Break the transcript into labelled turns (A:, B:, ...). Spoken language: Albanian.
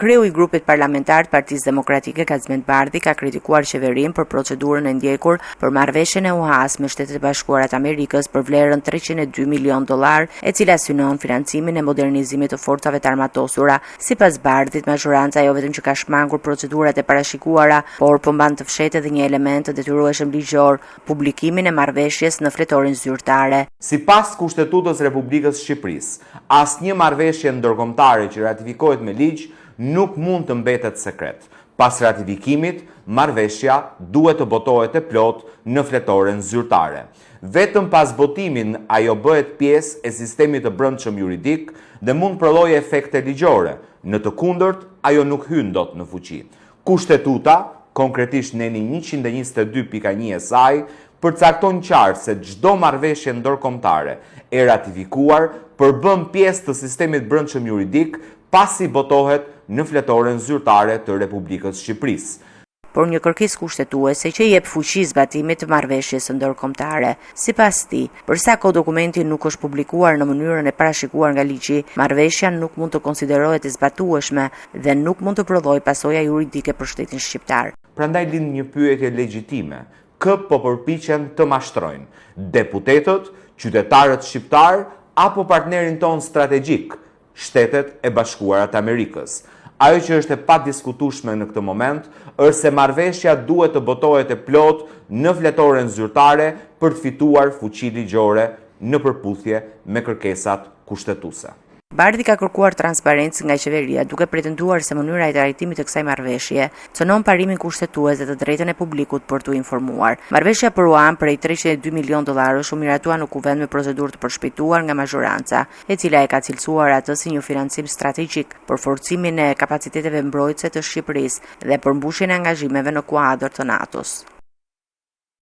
A: Kreu i grupit parlamentar të Partisë Demokratike Kazmet Bardhi ka kritikuar qeverinë për procedurën e ndjekur për marrëveshjen e UHA-s me Shtetet e Bashkuara të Amerikës për vlerën $302 milion, e cila synon financimin e modernizimit të forcave të armatosura. Sipas Bardhit, majoranca jo vetëm që ka shmangur procedurat e parashikuara, por po mban të fshehtë edhe një element të detyrueshëm ligjor, publikimin e marrëveshjes në fletorin zyrtare.
B: Sipas Kushtetutës Republikës Shqipërisë, asnjë marrëveshje ndërkombëtare që ratifikohet me ligj nuk mund të mbetet sekret. Pas ratifikimit, marrëveshja duhet të botohet e plot në fletoren zyrtare. Vetëm pas botimin ajo bëhet pjesë e sistemit të brendshëm juridik dhe mund prodhojë efekte ligjore. Në të kundërt, ajo nuk hyn dot në fuqi. Kushtetuta, konkretisht neni 122.1 e saj, përcakton qartë se çdo marrëveshje ndërkombëtare e ratifikuar përbën pjesë të sistemit brendshëm juridik pasi botohet në fletoren zyrtare të Republikës Shqipërisë.
A: Por një kërkesë kushtetuese që jep fuqi zbatimit të marrëveshjes së ndërkombëtare. Sipas tij, përsa kohë dokumenti nuk është publikuar në mënyrën e parashikuar nga ligji, marrëveshja nuk mund të konsiderohet e zbatueshme dhe nuk mund të prodhojë pasoja juridike për shtetin shqiptar.
B: Prandaj lind një pyetje legjitime. Kë po përpiqen të mashtrojnë? Deputetët, qytetarët shqiptar apo partnerin ton strategjik, Shtetet e Bashkuara të Amerikës? Ajo që është e padiskutueshme në këtë moment është se marrëveshja duhet të botohet e plot në fletoren zyrtare për të fituar fuqi ligjore në përputhje me kërkesat kushtetuese.
A: Bardhi ka kërkuar transparencë nga qeveria, duke pretenduar se mënyra e trajtimit të kësaj marrëveshje cënon parimin kushtetues dhe të drejtën e publikut për t'u informuar. Marrëveshja për UAN prej $302 milion u miratua në kuvend me procedurë të përshpejtuar nga majoranca, e cila e ka cilësuar atë si një financim strategjik për forcimin e kapaciteteve mbrojtëse të Shqipërisë dhe për mbushjen e angazhimeve në kuadër të NATO-s.